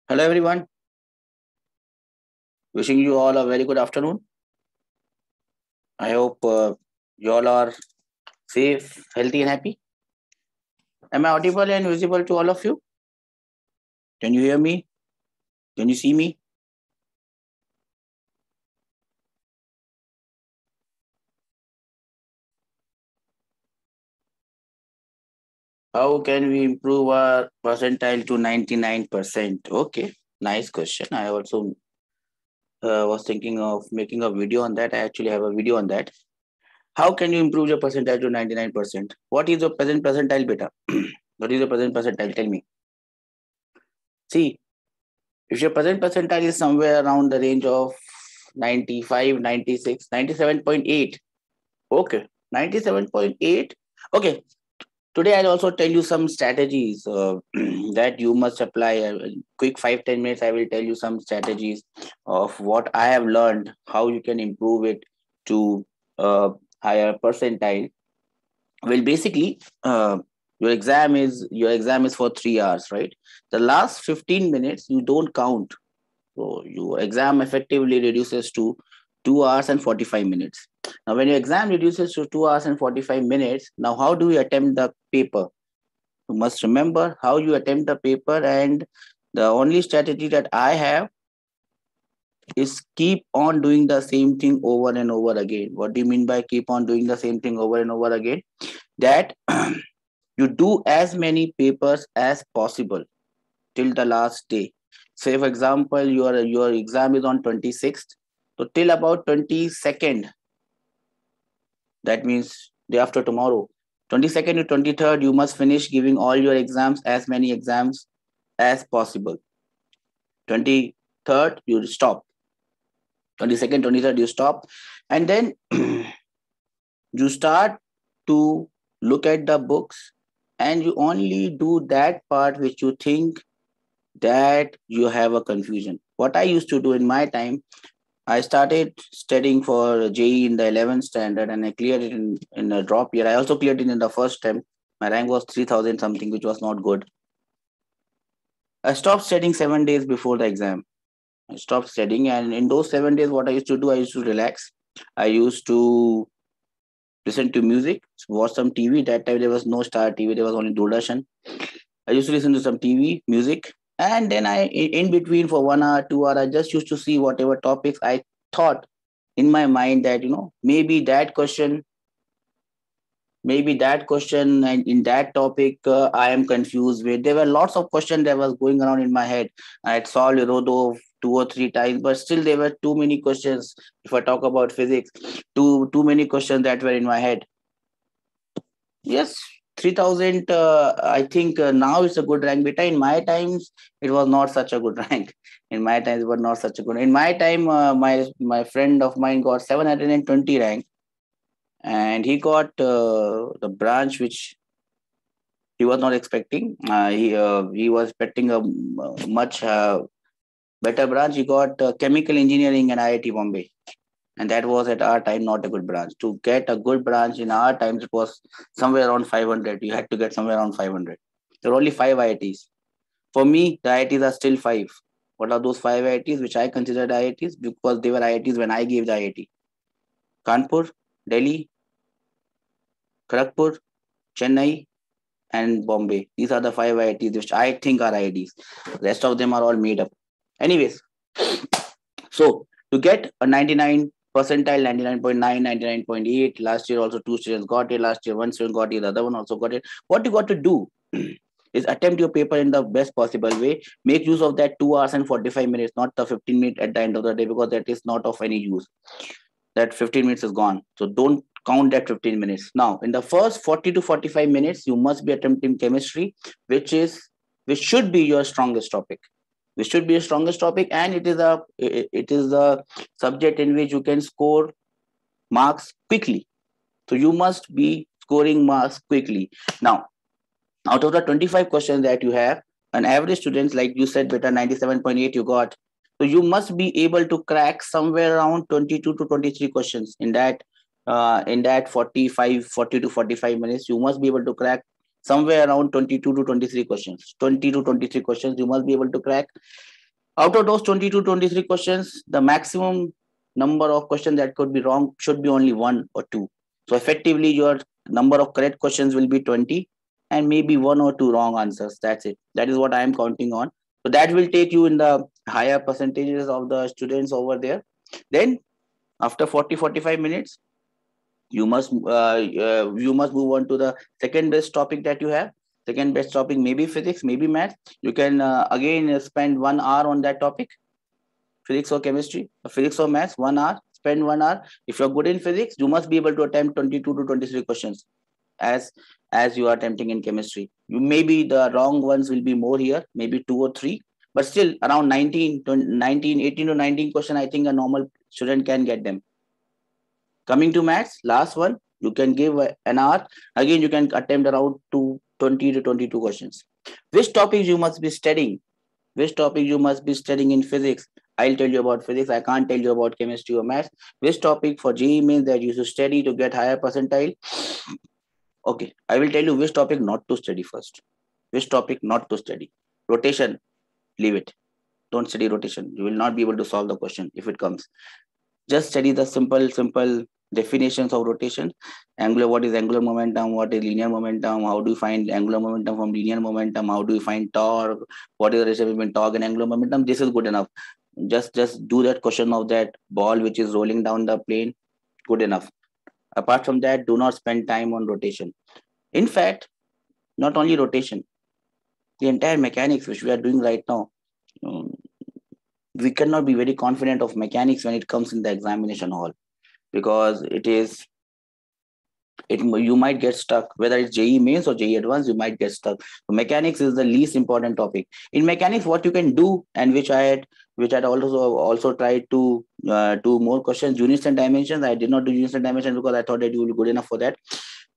Hello, everyone. Wishing you all a very good afternoon. I hope you all are safe, healthy, and happy. Am I audible and visible to all of you? Can you hear me? Can you see me? How can we improve our percentile to 99%? Okay, nice question. I also was thinking of making a video on that. I actually have a video on that. How can you improve your percentile to 99%? What is your present percentile, beta? What is your present percentile? Tell me. See, if your present percentile is somewhere around the range of 95, 96, 97.8, okay, 97.8, okay. Today I'll also tell you some strategies that you must apply. Quick 5-10 minutes, I will tell you some strategies of what I have learned, how you can improve it to higher percentile. Well, basically, your exam is for 3 hours, right? The last 15 minutes you don't count, so your exam effectively reduces to 2 hours and 45 minutes. Now, when your exam reduces to 2 hours and 45 minutes, now how do you attempt the paper? You must remember how you attempt the paper, and the only strategy that I have is keep on doing the same thing over and over again. What do you mean by keep on doing the same thing over and over again? That you do as many papers as possible till the last day. Say, for example, your exam is on 26th. So till about 22nd, that means day after tomorrow, 22nd to 23rd, you must finish giving all your exams, as many exams as possible. 23rd, you stop. 22nd, 23rd, you stop. And then you start to look at the books, and you only do that part which you think that you have a confusion. What I used to do in my time, I started studying for JEE in the 11th standard, and I cleared it in a drop year. I also cleared it in the first attempt. My rank was 3000 something, which was not good. I stopped studying 7 days before the exam. I stopped studying, and in those 7 days, what I used to do, I used to relax. I used to listen to music, watch some TV. That time there was no Star TV, there was only Doordarshan. I used to listen to some TV, music, and then in between for 1 hour, 2 hour, I just used to see whatever topics I thought in my mind that maybe that question and in that topic I am confused with. There were lots of questions that was going around in my head. I had solved Rodov 2 or 3 times, but still there were too many questions. If I talk about physics, too many questions that were in my head. Yes, 3000. I think now it's a good rank. Beta, in my times, it was not such a good rank. In my times, it was not such a good. In my time, my friend of mine got 720 rank, and he got the branch which he was not expecting. He was expecting a much better branch. He got chemical engineering in IIT Bombay, and that was at our time not a good branch. To get a good branch in our times, it was somewhere around 500. You had to get somewhere around 500. There were only 5 IITs. For me, the IITs are still 5. What are those 5 IITs which I considered IITs? Because they were IITs when I gave the IIT. Kanpur, Delhi, Kharagpur, Chennai, and Bombay. These are the 5 IITs which I think are IITs. The rest of them are all made up. Anyways, so to get a 99 percentile, 99.9, 99.8, last year also 2 students got it. Last year 1 student got it, the other one also got it. What you got to do is attempt your paper in the best possible way. Make use of that 2 hours and 45 minutes, not the 15 minutes at the end of the day, because that is not of any use. That 15 minutes is gone. So don't count that 15 minutes. Now, in the first 40 to 45 minutes, you must be attempting chemistry, which should be your strongest topic. Which should be your strongest topic, and it is a subject in which you can score marks quickly. So you must be scoring marks quickly. Now, out of the 25 questions that you have, an average student, like you said, beta 97.8 you got. So you must be able to crack somewhere around 22 to 23 questions in that 40 to 45 minutes. You must be able to crack somewhere around 22 to 23 questions. 20 to 23 questions you must be able to crack. Out of those 22, 23 questions, the maximum number of questions that could be wrong should be only one or two. So effectively, your number of correct questions will be 20 and maybe one or two wrong answers. That's it. That is what I am counting on. So that will take you in the higher percentages of the students over there. Then after 40, 45 minutes, you must move on to the second best topic that you have. Second best topic, maybe physics, maybe math. You can again spend 1 hour on that topic, physics or chemistry, physics or maths, 1 hour, spend 1 hour. If you're good in physics, you must be able to attempt 22 to 23 questions as you are attempting in chemistry. You maybe the wrong ones will be more here, maybe two or three, but still around 19, 19, 18 to 19 question, I think a normal student can get them. Coming to maths, last one, you can give an hour. Again, you can attempt around 20 to 22 questions. Which topics you must be studying? Which topic you must be studying in physics? I'll tell you about physics. I can't tell you about chemistry or maths. Which topic for JEE means that you should study to get higher percentile? Okay, I will tell you which topic not to study first. Which topic not to study? Rotation, leave it. Don't study rotation. You will not be able to solve the question if it comes. Just study the simple definitions of rotation. Angular, what is angular momentum? What is linear momentum? How do you find angular momentum from linear momentum? How do you find torque? What is the relationship between torque and angular momentum? This is good enough. Just do that question of that ball which is rolling down the plane. Good enough. Apart from that, do not spend time on rotation. In fact, not only rotation, the entire mechanics which we are doing right now, we cannot be very confident of mechanics when it comes in the examination hall, because you might get stuck. Whether it's JEE mains or JEE advanced, you might get stuck. So mechanics is the least important topic in mechanics. What you can do, and which I had also tried to do more questions, units and dimensions. I did not do units and dimensions because I thought that you will be good enough for that.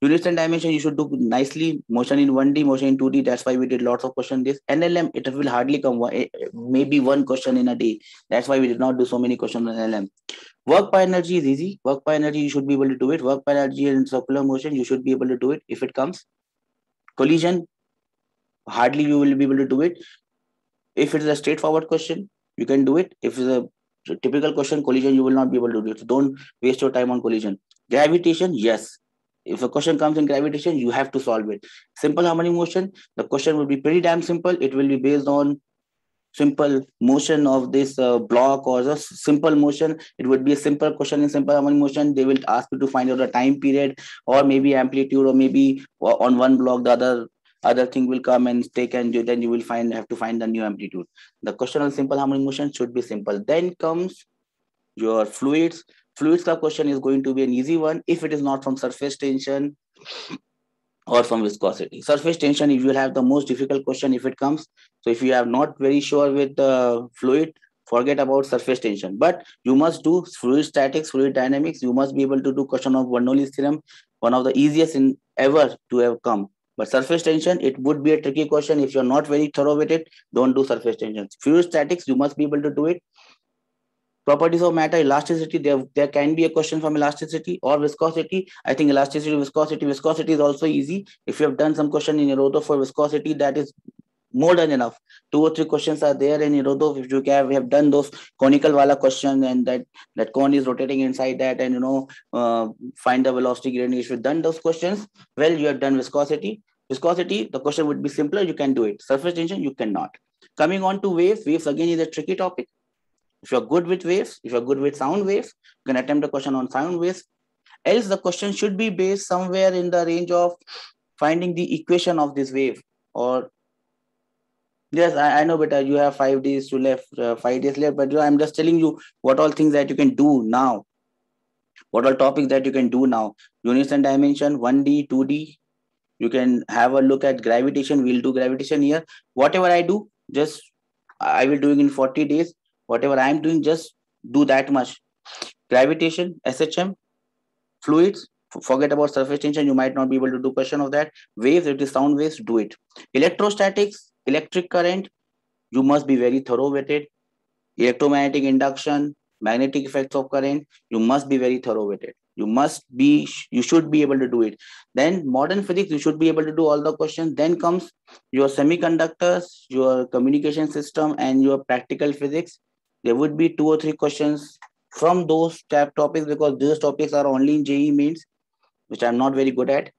Units and dimension, you should do nicely. Motion in 1D, motion in 2D. That's why we did lots of questions. This NLM, it will hardly come maybe one question in a day. That's why we did not do so many questions on NLM. Work by energy is easy. Work by energy, you should be able to do it. Work by energy in circular motion, you should be able to do it if it comes. Collision, hardly you will be able to do it. If it is a straightforward question, you can do it. If it's a typical question, collision, you will not be able to do it. So don't waste your time on collision. Gravitation, yes. If a question comes in gravitation, you have to solve it. Simple harmonic motion, the question will be pretty damn simple. It will be based on simple motion of this block, or just simple motion. It would be a simple question in simple harmonic motion. They will ask you to find out the time period, or maybe amplitude, or maybe on one block the other thing will come and take, and then you will have to find the new amplitude. The question on simple harmonic motion should be simple. Then comes your fluids. Fluids ka question is going to be an easy one if it is not from surface tension or from viscosity. Surface tension, if you will have the most difficult question if it comes. So if you are not very sure with the fluid, forget about surface tension. But you must do fluid statics, fluid dynamics. You must be able to do question of Bernoulli's theorem, one of the easiest in ever to have come. But surface tension, it would be a tricky question. If you're not very thorough with it, don't do surface tension. Fluid statics, you must be able to do it. Properties of matter, elasticity, there can be a question from elasticity or viscosity. I think elasticity, viscosity is also easy. If you have done some question in Erodov for viscosity, that is more than enough. 2 or 3 questions are there in Erodov. If you have done those conical wala question, and that cone is rotating inside that, and find the velocity gradient. If you've done those questions, well, you have done viscosity. Viscosity, the question would be simpler, you can do it. Surface tension, you cannot. Coming on to waves again is a tricky topic. If you're good with waves, if you're good with sound waves, you can attempt a question on sound waves. Else, the question should be based somewhere in the range of finding the equation of this wave. Or yes, I know, but you have 5 days to left, 5 days left. But I'm just telling you what all things that you can do now. What all topics that you can do now. Units and dimension, 1D, 2D. You can have a look at gravitation. We'll do gravitation here. Whatever I do, I will do it in 40 days. Whatever I'm doing, just do that much. Gravitation, SHM, fluids, forget about surface tension. You might not be able to do question of that. Waves, it is sound waves, do it. Electrostatics, electric current, you must be very thorough with it. Electromagnetic induction, magnetic effects of current, you must be very thorough with it. You should be able to do it. Then modern physics, you should be able to do all the questions. Then comes your semiconductors, your communication system, and your practical physics. There would be 2 or 3 questions from those topics, because those topics are only in JEE mains, which I'm not very good at.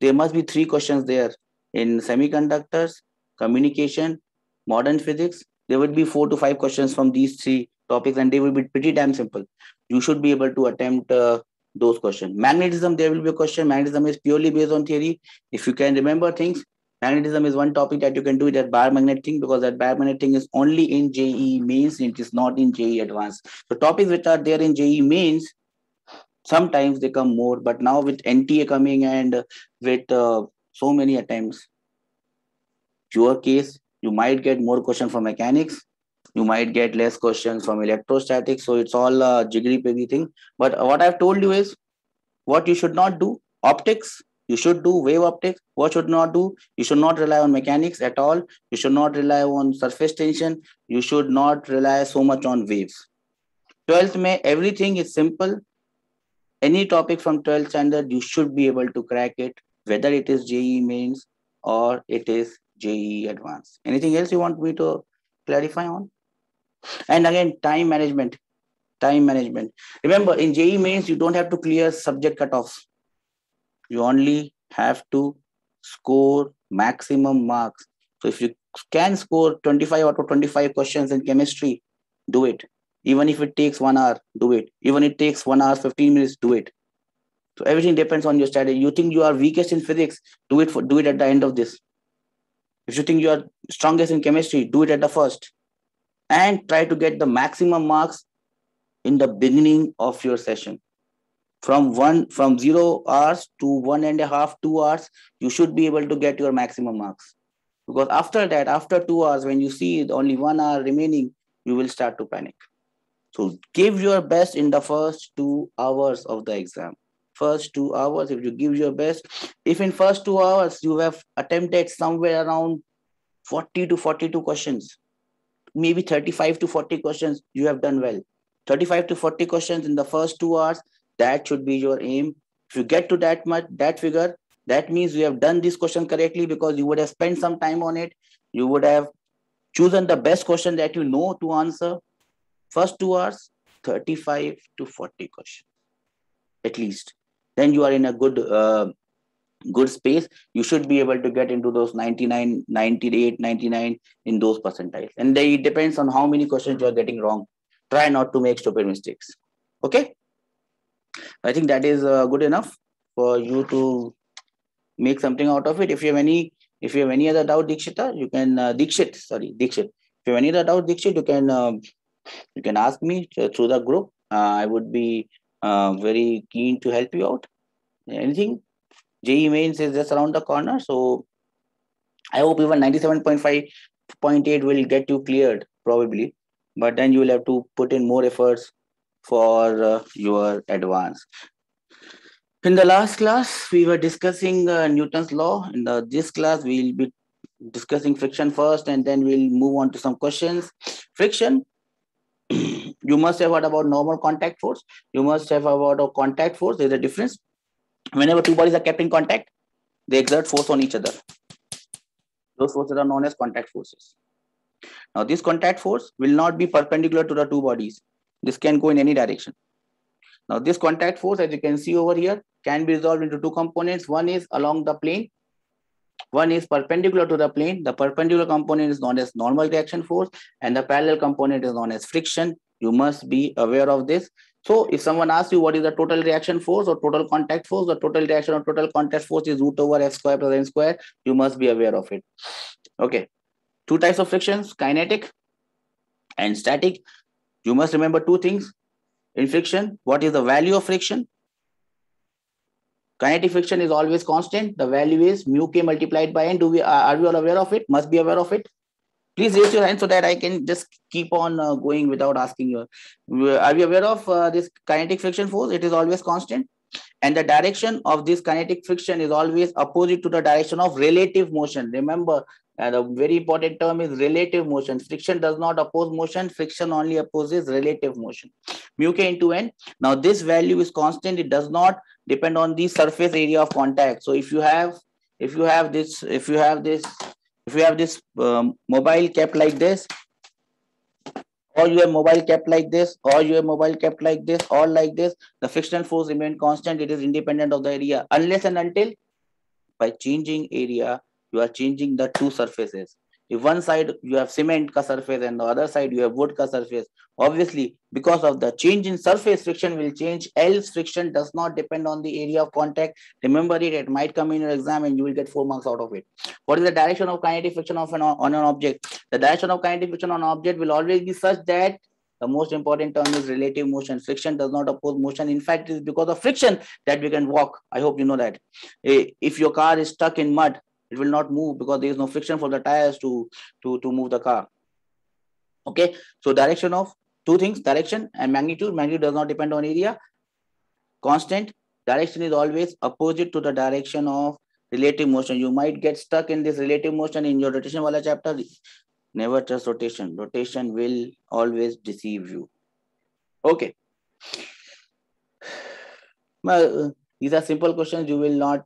There must be 3 questions there in semiconductors, communication, modern physics. There would be 4 to 5 questions from these 3 topics, and they will be pretty damn simple. You should be able to attempt those questions. Magnetism, there will be a question. Magnetism is purely based on theory. If you can remember things, magnetism is one topic that you can do it at bar magnet thing, because that bar magnet thing is only in JEE mains. It is not in JEE advanced. So topics which are there in JEE mains, sometimes they come more, but now with NTA coming and with so many attempts, your case, you might get more questions from mechanics, you might get less questions from electrostatics. So it's all a jiggery piggy thing. But what I've told you is what you should not do. Optics, you should do wave optics. What should not do? You should not rely on mechanics at all. You should not rely on surface tension. You should not rely so much on waves. 12th May, everything is simple. Any topic from 12th standard, you should be able to crack it, whether it is JEE mains or it is JEE advanced. Anything else you want me to clarify on? And again, time management. Time management. Remember, in JEE mains, you don't have to clear subject cutoffs. You only have to score maximum marks. So if you can score 25 out of 25 questions in chemistry, do it. Even if it takes 1 hour, do it. Even if it takes 1 hour, 15 minutes, do it. So everything depends on your strategy. You think you are weakest in physics, do it at the end of this. If you think you are strongest in chemistry, do it at the first. And try to get the maximum marks in the beginning of your session. From 0 hours to 1.5, 2 hours, you should be able to get your maximum marks. Because after that, after 2 hours, when you see only 1 hour remaining, you will start to panic. So give your best in the first 2 hours of the exam. First 2 hours, if you give your best, if in first 2 hours you have attempted somewhere around 40 to 42 questions, maybe 35 to 40 questions, you have done well. 35 to 40 questions in the first 2 hours, that should be your aim. If you get to that figure, that means you have done this question correctly, because you would have spent some time on it. You would have chosen the best question that you know to answer. First 2 hours, 35 to 40 questions, at least. Then you are in a good space. You should be able to get into those 99, 98, 99 in those percentiles. And it depends on how many questions you are getting wrong. Try not to make stupid mistakes. Okay. I think that is good enough for you to make something out of it. If you have any other doubt, Dikshita, you can Dikshit. If you have any other doubt, Dikshit, you can ask me through the group. I would be very keen to help you out. Anything? JEE mains is just around the corner, so I hope even 97.5.8 will get you cleared probably, but then you will have to put in more efforts for your advance. In the last class, we were discussing Newton's law. In this class, we'll be discussing friction first, and then we'll move on to some questions. Friction, you must have heard about normal contact force. You must have heard about contact force. There's a difference. Whenever two bodies are kept in contact, they exert force on each other. Those forces are known as contact forces. Now, this contact force will not be perpendicular to the two bodies. This can go in any direction. Now, this contact force, as you can see over here, can be resolved into 2 components. One is along the plane. One is perpendicular to the plane. The perpendicular component is known as normal reaction force, and the parallel component is known as friction. You must be aware of this. So if someone asks you what is the total reaction force or total contact force, the total reaction or total contact force is root over f square plus n square. You must be aware of it. Okay. 2 types of frictions, kinetic and static. You must remember 2 things. In friction, what is the value of friction? Kinetic friction is always constant. The value is mu k multiplied by n. Are we all aware of it? Must be aware of it. Please raise your hand so that I can just keep on going without asking you. Are you aware of this kinetic friction force? It is always constant. And the direction of this kinetic friction is always opposite to the direction of relative motion. Remember, And a very important term is relative motion. Friction does not oppose motion. Friction only opposes relative motion. Mu k into n. Now this value is constant. It does not depend on the surface area of contact. So if you have this mobile kept like this, or you have mobile kept like this, or you have mobile kept like this, or like this, the frictional force remain constant. It is independent of the area unless and until by changing area you are changing the two surfaces. If one side you have cement ka surface and the other side you have wood ka surface, obviously because of the change in surface, friction will change. Else friction does not depend on the area of contact. Remember it, it might come in your exam and you will get 4 marks out of it. What is the direction of kinetic friction of on an object? The direction of kinetic friction on an object will always be such that the most important term is relative motion. Friction does not oppose motion. In fact, it is because of friction that we can walk. I hope you know that. If your car is stuck in mud, it will not move because there is no friction for the tires to move the car. Okay, so direction of two things, direction and magnitude. Magnitude does not depend on area. Constant. Direction is always opposite to the direction of relative motion. You might get stuck in this relative motion in your rotation wala chapter. Never trust rotation. Rotation will always deceive you. Okay. These are simple questions. You will not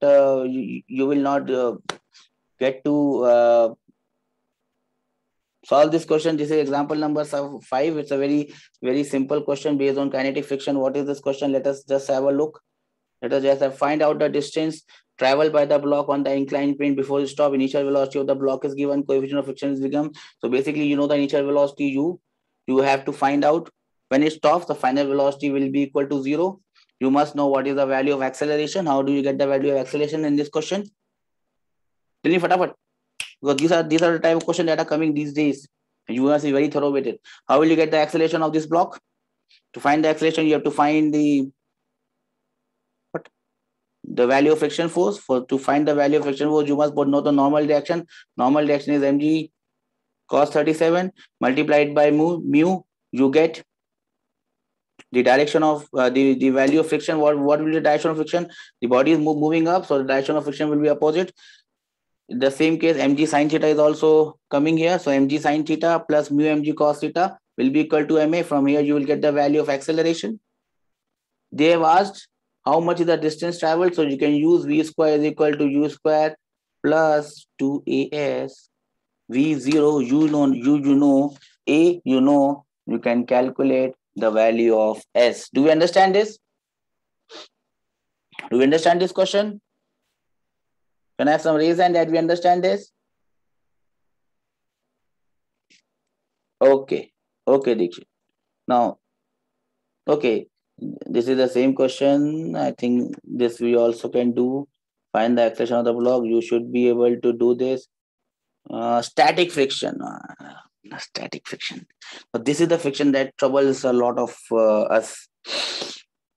get to solve this question. This is example number 5. It's a very simple question based on kinetic friction. What is this question? Let us just have a look. Let us just find out the distance traveled by the block on the inclined plane before it stop. Initial velocity of the block is given. Coefficient of friction is given. So basically, you know the initial velocity. You have to find out when it stops. The final velocity will be equal to 0. You must know what is the value of acceleration. How do you get the value of acceleration in this question? Tell me fatafat. Because these are the type of questions that are coming these days. And you must be very thorough with it. How will you get the acceleration of this block? To find the acceleration, you have to find the value of friction force. To find the value of friction force, you must know the normal reaction. Normal reaction is mg cos 37 multiplied by mu. You get the direction of the value of friction. What will be the direction of friction? The body is moving up, so the direction of friction will be opposite. In the same case, mg sin theta is also coming here. So mg sin theta plus mu mg cos theta will be equal to ma. From here, you will get the value of acceleration. They have asked how much is the distance traveled. So you can use v square is equal to u square plus 2as. V0, you know, a, you can calculate the value of s. Do we understand this? Do we understand this question? Can I have some reason that we understand this? Okay, Dikshit. Now, okay, this is the same question. I think this we also can do. Find the acceleration of the block. You should be able to do this. Static friction. Static friction. But this is the friction that troubles a lot of us.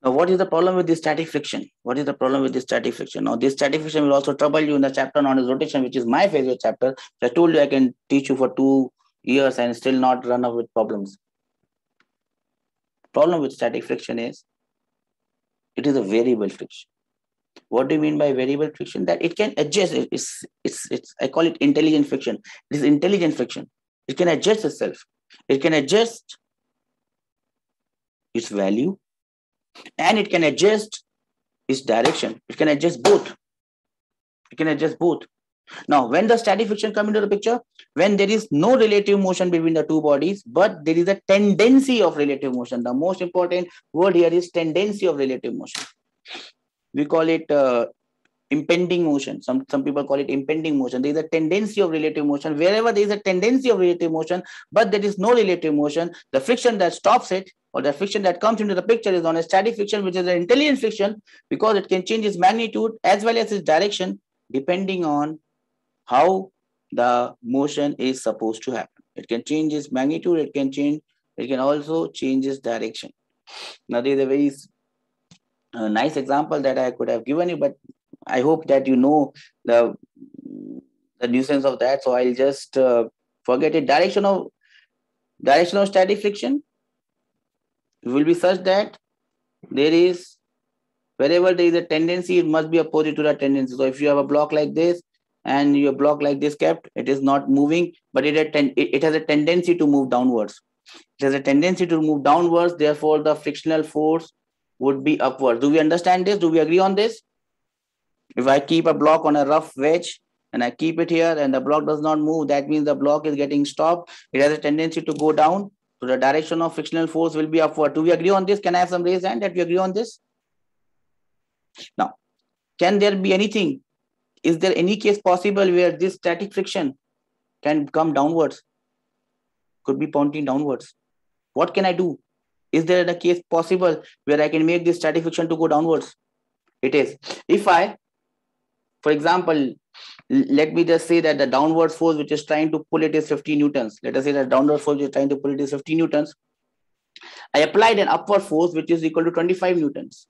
Now, what is the problem with this static friction? What is the problem with this static friction? Now, this static friction will also trouble you in the chapter known as rotation, which is my favorite chapter. I told you I can teach you for 2 years and still not run out with problems. Problem with static friction is it is a variable friction. What do you mean by variable friction? That it can adjust. It's I call it intelligent friction. It is intelligent friction. It can adjust itself. It can adjust its value and it can adjust its direction. It can adjust both. Now, when the static friction comes into the picture, when there is no relative motion between the two bodies, but there is a tendency of relative motion. The most important word here is tendency of relative motion. We call it impending motion. Some people call it impending motion. There is a tendency of relative motion. Wherever there is a tendency of relative motion, but there is no relative motion, the friction that stops it or the friction that comes into the picture is known as static friction, which is an intelligent friction because it can change its magnitude as well as its direction depending on how the motion is supposed to happen. It can change its magnitude. It can also change its direction. Now, there is a very nice example that I could have given you, but I hope that you know the nuisance of that. So I'll just forget it. Direction of static friction will be such that there is wherever there is a tendency, it must be opposite to the tendency. So if you have a block like this and your block like this kept, it is not moving, but it has a tendency to move downwards. It has a tendency to move downwards, therefore the frictional force would be upward. Do we understand this? Do we agree on this? If I keep a block on a rough wedge and I keep it here and the block does not move, that means the block is getting stopped. It has a tendency to go down. So the direction of frictional force will be upward. Do we agree on this? Can I have some raised hand that we agree on this? Now, can there be anything? Is there any case possible where this static friction can come downwards? Could be pointing downwards. What can I do? Is there a case possible where I can make this static friction to go downwards? It is. If I, for example, let me just say that the downward force which is trying to pull it is 50 newtons. Let us say that downward force which is trying to pull it is 50 newtons. I applied an upward force which is equal to 25 newtons.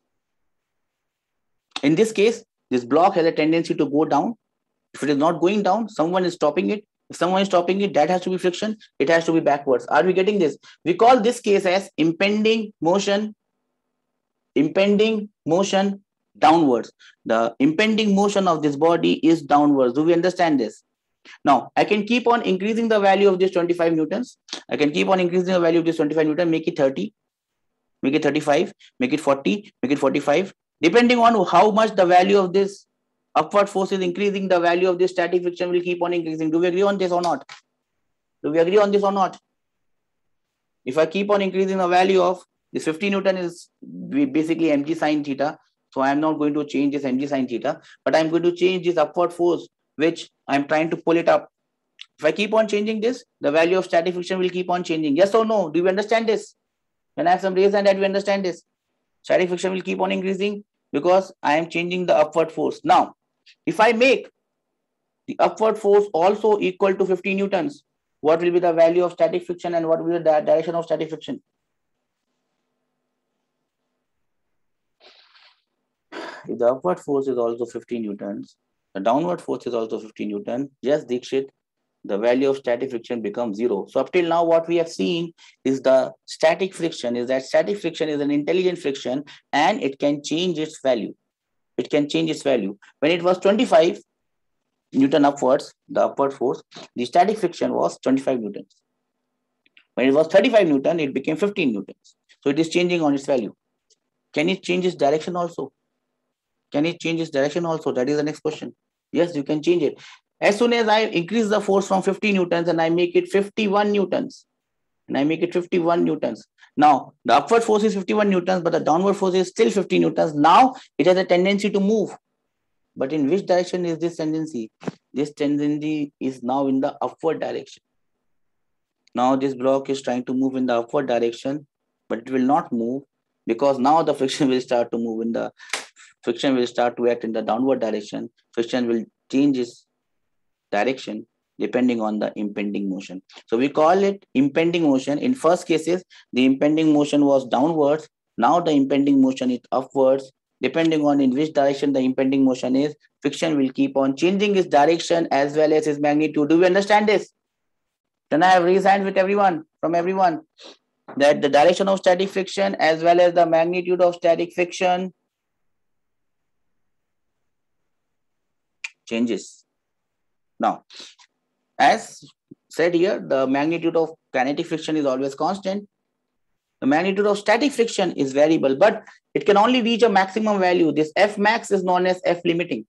In this case, this block has a tendency to go down. If it is not going down, someone is stopping it. If someone is stopping it, that has to be friction. It has to be backwards. Are we getting this? We call this case as impending motion downwards. The impending motion of this body is downwards. Do we understand this? Now, I can keep on increasing the value of this 25 newtons. I can keep on increasing the value of this 25 newton, make it 30, make it 35, make it 40, make it 45. Depending on how much the value of this upward force is increasing, the value of this static friction will keep on increasing. Do we agree on this or not? Do we agree on this or not? If I keep on increasing the value of this 50 Newton is basically mg sine theta. So I'm not going to change this mg sine theta, but I'm going to change this upward force, which I'm trying to pull it up. If I keep on changing this, the value of static friction will keep on changing. Yes or no? Do you understand this? When I have some raise hand that we understand this. Static friction will keep on increasing because I am changing the upward force. Now, if I make the upward force also equal to 50 newtons, what will be the value of static friction and what will be the direction of static friction? If the upward force is also 50 newtons, the downward force is also 50 newton. Yes, Dikshit, the value of static friction becomes 0. So up till now, what we have seen is the static friction is an intelligent friction and it can change its value. It can change its value. When it was 25 Newton upwards, the upward force, the static friction was 25 newtons. When it was 35 Newton, it became 15 newtons. So it is changing on its value. Can it change its direction also? Can it change its direction also? That is the next question. Yes, you can change it. As soon as I increase the force from 50 newtons and I make it 51 newtons, Now, the upward force is 51 newtons, but the downward force is still 50 newtons. Now, it has a tendency to move. But in which direction is this tendency? This tendency is now in the upward direction. Now, this block is trying to move in the upward direction, but it will not move because now the friction will start to move friction will start to act in the downward direction. Friction will change its direction depending on the impending motion. So we call it impending motion. In first cases, the impending motion was downwards. Now the impending motion is upwards. Depending on in which direction the impending motion is, friction will keep on changing its direction as well as its magnitude. Do we understand this? Can I have raised hands with everyone, from everyone, that the direction of static friction as well as the magnitude of static friction changes. Now, as said here, the magnitude of kinetic friction is always constant. The magnitude of static friction is variable, but it can only reach a maximum value. This F max is known as F limiting,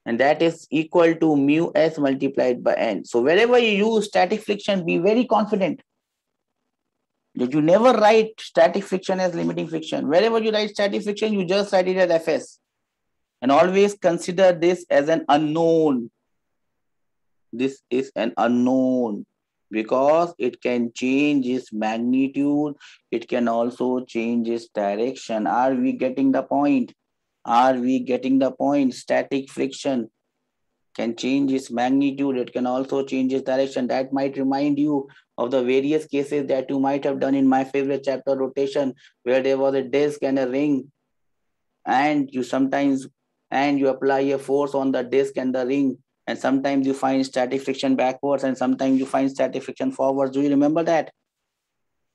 and that is equal to mu s multiplied by n. So wherever you use static friction, be very confident that you never write static friction as limiting friction. Wherever you write static friction, you just write it as Fs. And always consider this as an unknown. This is an unknown because it can change its magnitude. It can also change its direction. Are we getting the point? Are we getting the point? Static friction can change its magnitude. It can also change its direction. That might remind you of the various cases that you might have done in my favorite chapter, rotation, where there was a disc and a ring, and you apply a force on the disc and the ring, and sometimes you find static friction backwards and sometimes you find static friction forwards. Do you remember that?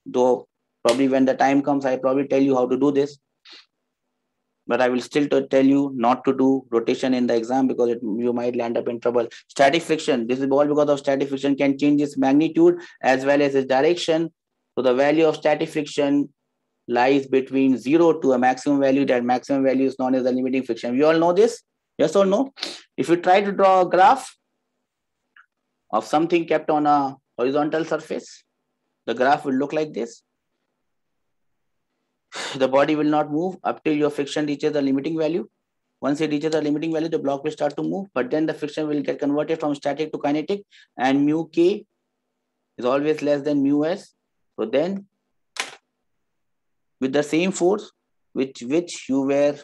Though probably when the time comes, I probably tell you how to do this. but I will still tell you not to do rotation in the exam because you might land up in trouble. Static friction. This is all because of static friction can change its magnitude as well as its direction. So the value of static friction lies between 0 to a maximum value. That maximum value is known as the limiting friction. We all know this? Yes or no? If you try to draw a graph of something kept on a horizontal surface, the graph will look like this. The body will not move up till your friction reaches the limiting value. Once it reaches the limiting value, the block will start to move, but then the friction will get converted from static to kinetic, and mu k is always less than mu s. So then, with the same force which you were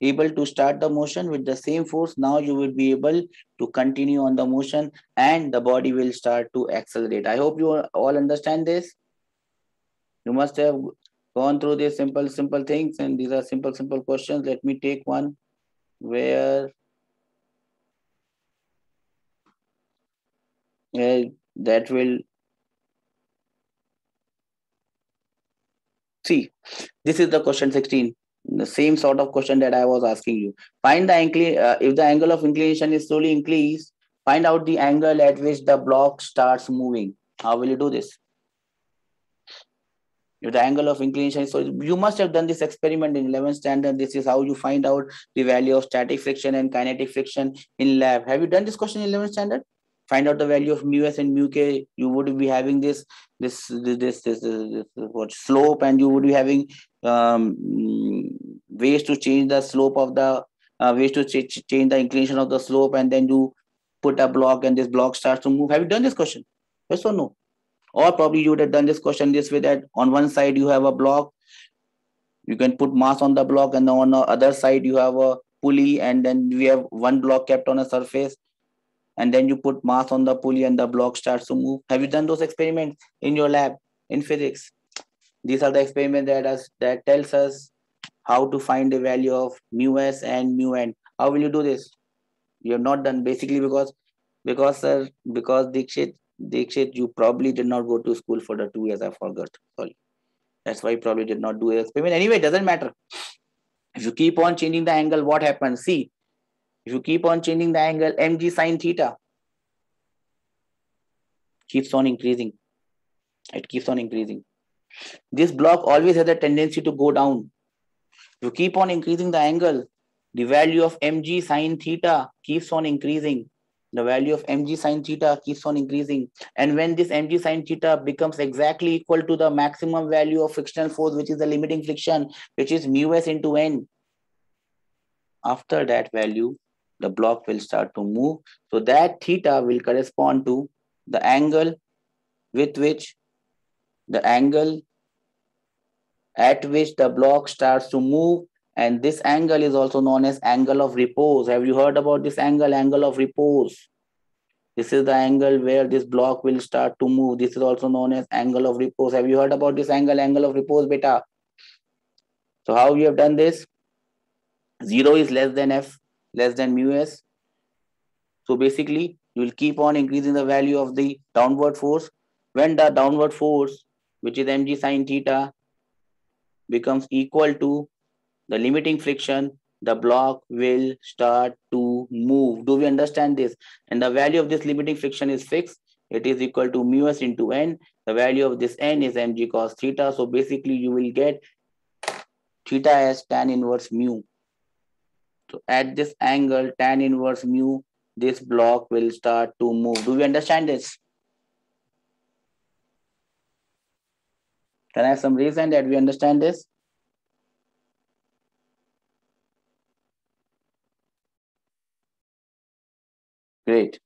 able to start the motion, with the same force, now you will be able to continue on the motion and the body will start to accelerate. I hope you all understand this. You must have gone through these simple things, and these are simple questions. Let me take one where that will see. This is the question 16. The same sort of question that I was asking you. Find the if the angle of inclination is slowly increased, find out the angle at which the block starts moving. How will you do this? If the angle of inclination is, so you must have done this experiment in 11th standard. This is how you find out the value of static friction and kinetic friction in lab. Have you done this question in 11th standard? Find out the value of mu s and mu k. You would be having this what slope, and you would be having ways to change the slope of the ways to change the inclination of the slope, and then you put a block and this block starts to move. Have you done this question? Yes or no? Or probably you would have done this question this way, that on one side you have a block, you can put mass on the block, and on the other side you have a pulley, and then we have one block kept on a surface, and then you put mass on the pulley and the block starts to move. Have you done those experiments in your lab in physics? These are the experiments that tells us how to find the value of mu s and mu n. How will you do this? You have not done, basically because Dikshit, you probably did not go to school for the 2 years. I forgot. Sorry. That's why you probably did not do the experiment. Anyway, it doesn't matter. If you keep on changing the angle, what happens? See, if you keep on changing the angle, mg sine theta keeps on increasing. It keeps on increasing. This block always has a tendency to go down. If you keep on increasing the angle, the value of mg sine theta keeps on increasing. The value of mg sine theta keeps on increasing. And when this mg sine theta becomes exactly equal to the maximum value of frictional force, which is the limiting friction, which is mu s into n, after that value, the block will start to move. So that theta will correspond to the angle with which the angle at which the block starts to move. And this angle is also known as angle of repose. Have you heard about this angle? Angle of repose. This is the angle where this block will start to move. This is also known as angle of repose. Have you heard about this angle? Angle of repose, beta. So how we have done this? 0 is less than f, less than mu s. So basically, you will keep on increasing the value of the downward force. When the downward force, which is mg sine theta, becomes equal to the limiting friction, the block will start to move. Do we understand this? And the value of this limiting friction is fixed. It is equal to mu s into n. The value of this n is mg cos theta. So basically, you will get theta as tan inverse mu. So at this angle, tan inverse mu, this block will start to move. Do we understand this? Can I have some reason that we understand this? Great.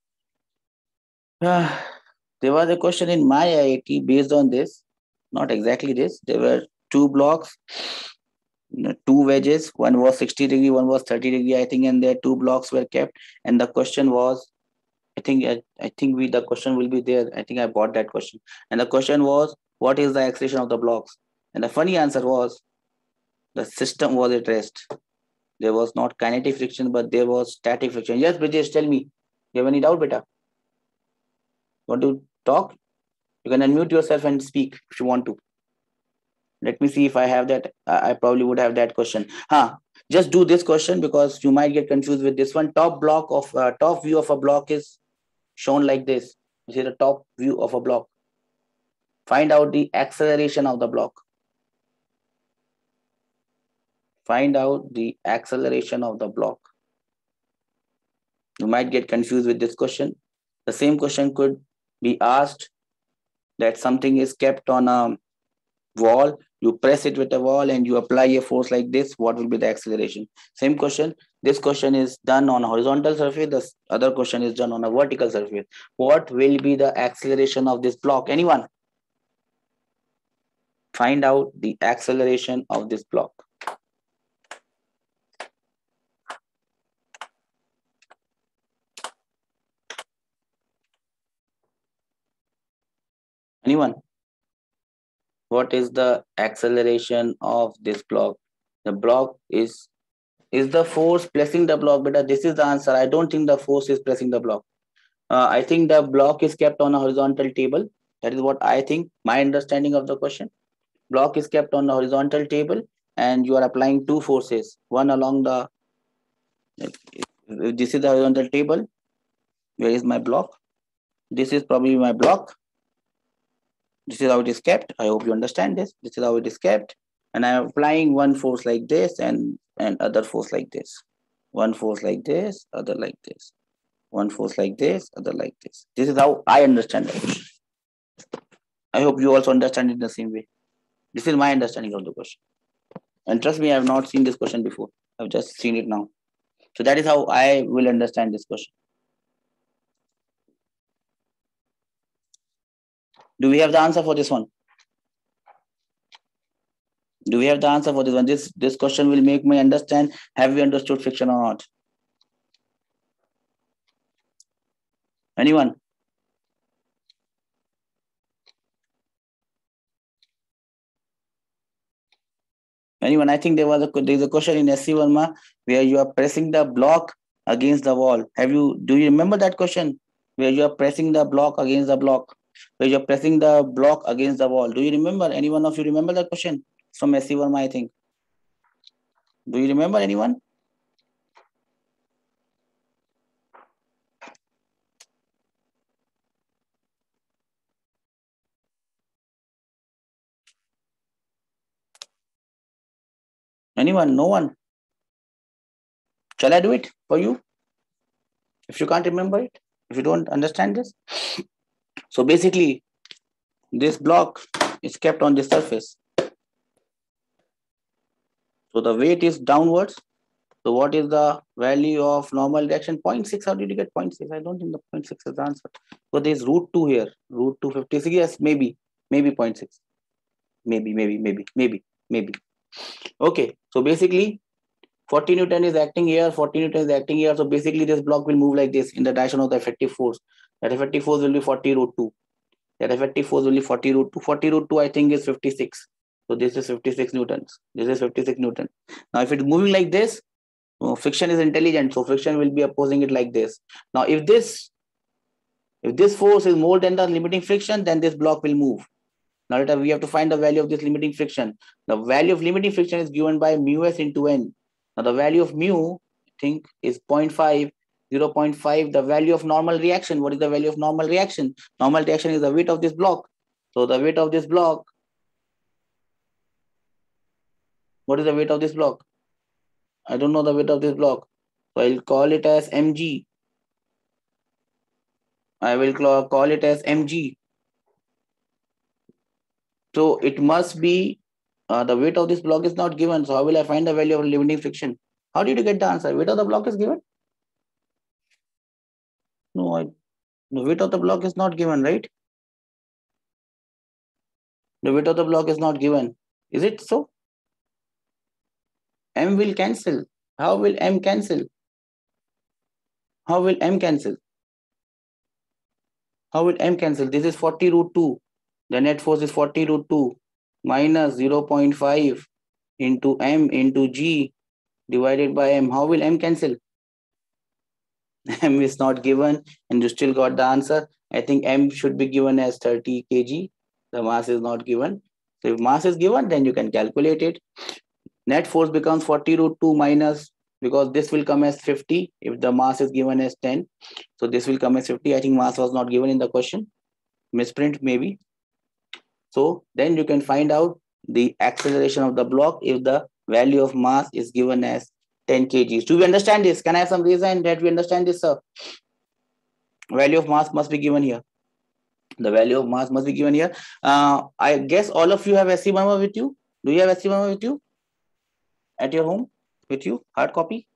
There was a question in my IIT based on this. Not exactly this. There were two blocks, two wedges. One was 60 degree, one was 30 degree, I think, and there two blocks were kept. And the question was, the question will be there. I think I bought that question. And the question was, what is the acceleration of the blocks? And the funny answer was, the system was at rest. There was not kinetic friction, but there was static friction. Yes, Brijesh, tell me. You have any doubt, beta? Want to talk? You can unmute yourself and speak if you want to. Let me see if I have that. I probably would have that question. Just do this question because you might get confused with this one. Top view of a block is shown like this. This is the top view of a block. Find out the acceleration of the block. Find out the acceleration of the block. You might get confused with this question. The same question could be asked that something is kept on a wall, you press it with a wall and you apply a force like this, what will be the acceleration? Same question. This question is done on a horizontal surface, the other question is done on a vertical surface. What will be the acceleration of this block? Anyone? Find out the acceleration of this block. Anyone? What is the acceleration of this block? The block is the force pressing the block? But this is the answer. I don't think the force is pressing the block. I think the block is kept on a horizontal table. That is what I think. My understanding of the question. Block is kept on a horizontal table and you are applying two forces. One along the, this is the horizontal table. Where is my block? This is probably my block. This is how it is kept. I hope you understand this. This is how it is kept. And I am applying one force like this and other force like this. One force like this, other like this. One force like this, other like this. This is how I understand it. I hope you also understand it the same way. This is my understanding of the question. And trust me, I have not seen this question before. I've just seen it now. So that is how I will understand this question. Do we have the answer for this one? Do we have the answer for this one? This question will make me understand, have we understood friction or not? Anyone? Anyone? I think there is a question in SC Verma where you are pressing the block against the wall. Do you remember that question? Where you are pressing the block against the block, where you are pressing the block against the wall. Do you remember? Anyone of you remember that question? It's from SC Verma, I think. Do you remember, anyone? Anyone? No one? Shall I do it for you? If you can't remember it, if you don't understand this. So basically, this block is kept on the surface. So the weight is downwards. So what is the value of normal reaction? 0.6. How did you get 0.6? I don't think the 0.6 is the answer. So there's root 2 here. Root 256. Yes, maybe 0.6. Maybe. Okay. So basically, 40 Newton is acting here. 40 Newton is acting here. So basically, this block will move like this in the direction of the effective force. That effective force will be 40 root 2. That effective force will be 40 root 2. 40 root 2, I think, is 56. So this is 56 Newtons. This is 56 Newton. Now, if it's moving like this, friction is intelligent. So friction will be opposing it like this. Now, if this force is more than the limiting friction, then this block will move. Now, we have to find the value of this limiting friction. The value of limiting friction is given by mu s into n. Now, the value of mu, I think, is 0.5. 0.5, the value of normal reaction. What is the value of normal reaction? Normal reaction is the weight of this block. So the weight of this block, what is the weight of this block? I don't know the weight of this block. So I'll call it as mg. I will call it as mg. So it must be, the weight of this block is not given. So how will I find the value of limiting friction? How did you get the answer? Weight of the block is given? No, the weight of the block is not given, right? The weight of the block is not given. Is it so? M will cancel. How will M cancel? How will M cancel? How will M cancel? This is 40 root 2. The net force is 40 root 2 minus 0.5 into M into G divided by M. How will M cancel? M is not given and you still got the answer. I think M should be given as 30 kg. The mass is not given. So if mass is given, then you can calculate it. Net force becomes 40 root 2 minus, because this will come as 50 if the mass is given as 10. So this will come as 50. I think mass was not given in the question. Misprint maybe. So then you can find out the acceleration of the block if the value of mass is given as 10 kgs. Do we understand this? Can I have some reason that we understand this, sir? Value of mass must be given here. The value of mass must be given here. I guess all of you have SC Verma with you. Do you have SC Verma with you? At your home? With you? Hard copy?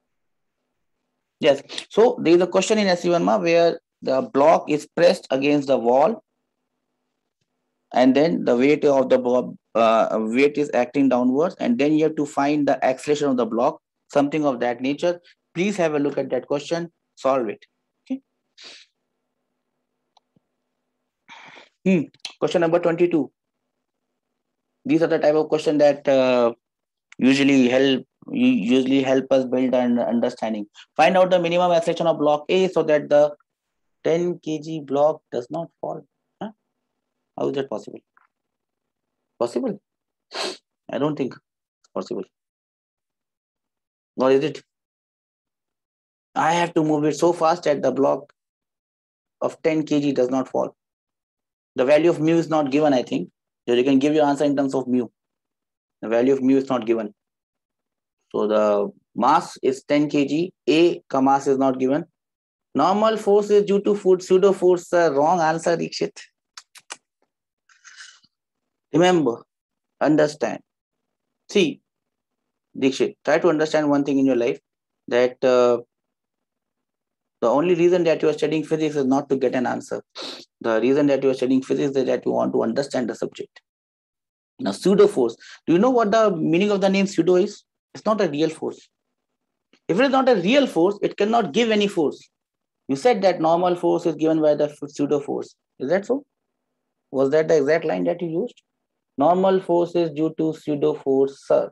Yes. So there is a question in SC Verma where the block is pressed against the wall, and then the weight of the weight is acting downwards, and then you have to find the acceleration of the block, something of that nature. Please have a look at that question, solve it. Okay. Question number 22. These are the type of question that usually help us build an understanding. Find out the minimum acceleration of block A so that the 10 kg block does not fall. Huh? How is that possible? Possible? I don't think it's possible. Or is it? I have to move it so fast that the block of 10 kg does not fall. The value of mu is not given, I think. So you can give your answer in terms of mu. The value of mu is not given. So the mass is 10 kg. A ka mass is not given. Normal force is due to pseudo force. Wrong answer, Dikshit. Remember, understand. See, Dikshit, try to understand one thing in your life, that the only reason that you are studying physics is not to get an answer. The reason that you are studying physics is that you want to understand the subject. Now, pseudo force. Do you know what the meaning of the name pseudo is? It's not a real force. If it is not a real force, it cannot give any force. You said that normal force is given by the pseudo force. Is that so? Was that the exact line that you used? Normal force is due to pseudo force, sir.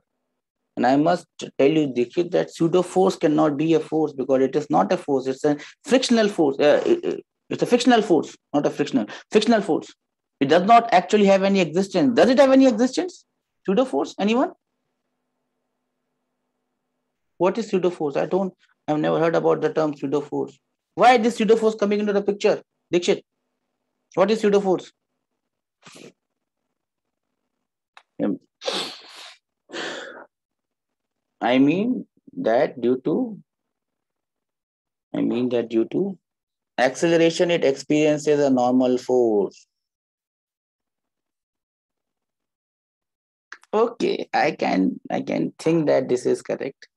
And I must tell you, Dikshit, that pseudo force cannot be a force because it is not a force. It's a frictional force. It's a fictional force, not a fictional force. It does not actually have any existence. Does it have any existence? Pseudo force? Anyone? What is pseudo force? I've never heard about the term pseudo force. Why is this pseudo force coming into the picture? Dikshit, what is pseudo force? I mean that due to acceleration, it experiences a normal force. Okay, I can think that this is correct.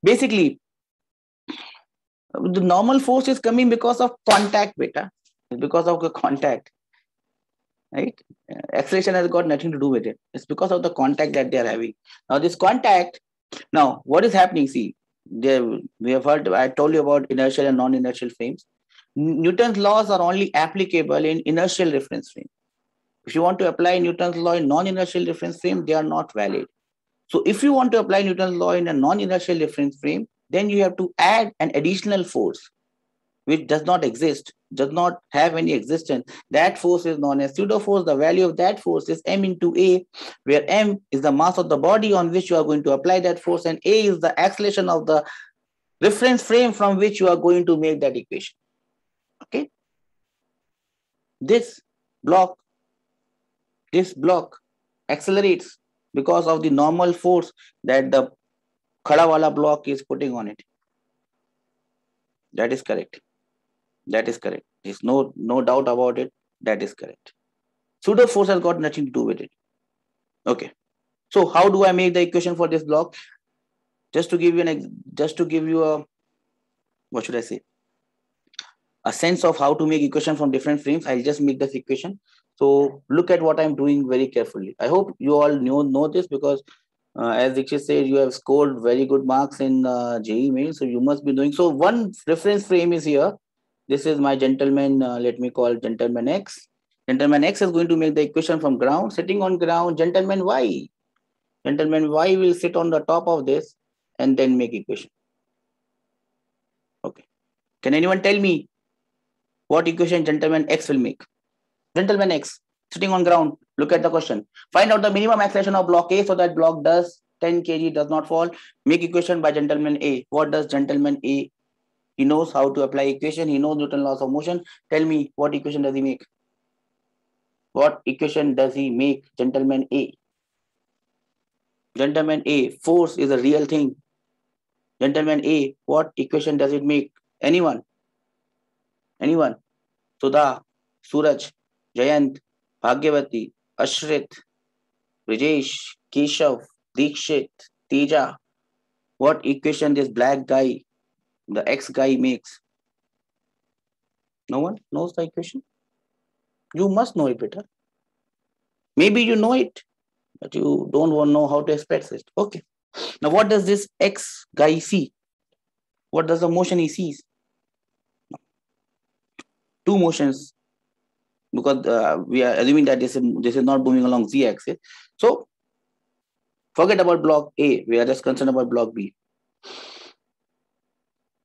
Basically, the normal force is coming because of contact, beta. Because of the contact, right? Acceleration has got nothing to do with it. It's because of the contact that they are having. Now, this contact. Now, what is happening? See, we have heard. I told you about inertial and non-inertial frames. Newton's laws are only applicable in inertial reference frame. If you want to apply Newton's law in non-inertial reference frame, they are not valid. So if you want to apply Newton's law in a non-inertial reference frame, then you have to add an additional force which does not exist, does not have any existence. That force is known as pseudo force. The value of that force is m into a, where m is the mass of the body on which you are going to apply that force, and a is the acceleration of the reference frame from which you are going to make that equation. Okay. This block accelerates because of the normal force that the khada wala block is putting on it. That is correct. There's no doubt about it. That is correct. Pseudo force has got nothing to do with it. Okay. So how do I make the equation for this block? Just to give you a what should I say? A sense of how to make equation from different frames. I'll just make this equation. So look at what I'm doing very carefully. I hope you all know this, because as Dikshit said, you have scored very good marks in JEE Main, so you must be doing. So one reference frame is here. This is my gentleman. Let me call gentleman X. Gentleman X is going to make the equation from ground. Sitting on ground, gentleman Y. Gentleman Y will sit on the top of this and then make equation. Okay. Can anyone tell me what equation gentleman X will make? Gentleman X sitting on ground. Look at the question. Find out the minimum acceleration of block A so that block does 10 kg does not fall. Make equation by gentleman A. What does gentleman A? He knows how to apply equation. He knows Newton laws of motion. Tell me, what equation does he make? What equation does he make, gentleman A? Gentleman A, force is a real thing. Gentleman A, what equation does it make? Anyone? Anyone? Sudha, Suraj, Jayant, Bhagyavati, Ashrit, Brijesh, Keshav, Dikshit, Teja. What equation this black guy, the X guy makes? No one knows the equation? You must know it better. Maybe you know it, but you don't want to know how to express it. Okay. Now, what does this X guy see? What does the motion he sees? Two motions, because we are assuming that this is not moving along z-axis. So forget about block A. We are just concerned about block B.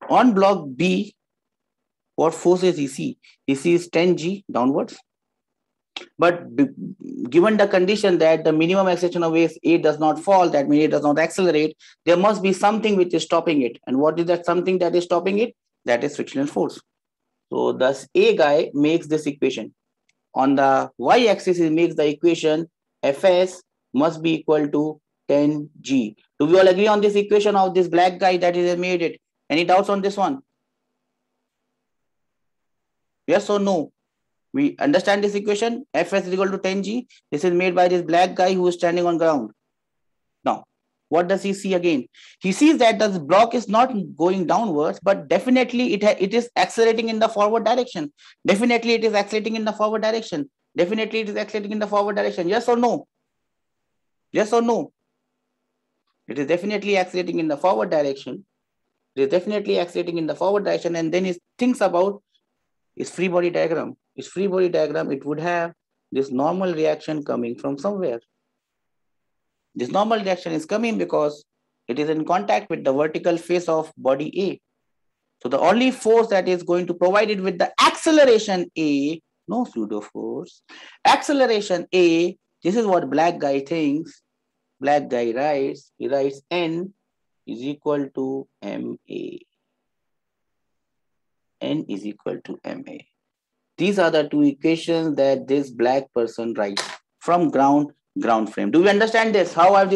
On block B, what forces he sees? He sees 10g downwards. But given the condition that the minimum acceleration of wave A does not fall, that means it does not accelerate, there must be something which is stopping it. And what is that something that is stopping it? That is frictional force. So thus A guy makes this equation. On the y-axis, he makes the equation Fs must be equal to 10g. Do we all agree on this equation of this black guy that he has made it? Any doubts on this one? Yes or no? We understand this equation. Fs is equal to 10g. This is made by this black guy who is standing on ground. Now, what does he see again? He sees that the block is not going downwards, but definitely it is accelerating in the forward direction. Definitely it is accelerating in the forward direction. Definitely it is accelerating in the forward direction. Yes or no? Yes or no? It is definitely accelerating in the forward direction. It is definitely accelerating in the forward direction. And then he thinks about his free body diagram. His free body diagram, it would have this normal reaction coming from somewhere. This normal reaction is coming because it is in contact with the vertical face of body A. So the only force that is going to provide it with the acceleration A, no pseudo force, acceleration A, this is what black guy thinks. Black guy writes, he writes N is equal to MA. N is equal to MA. These are the two equations that this black person writes from ground frame. Do we understand this? How I've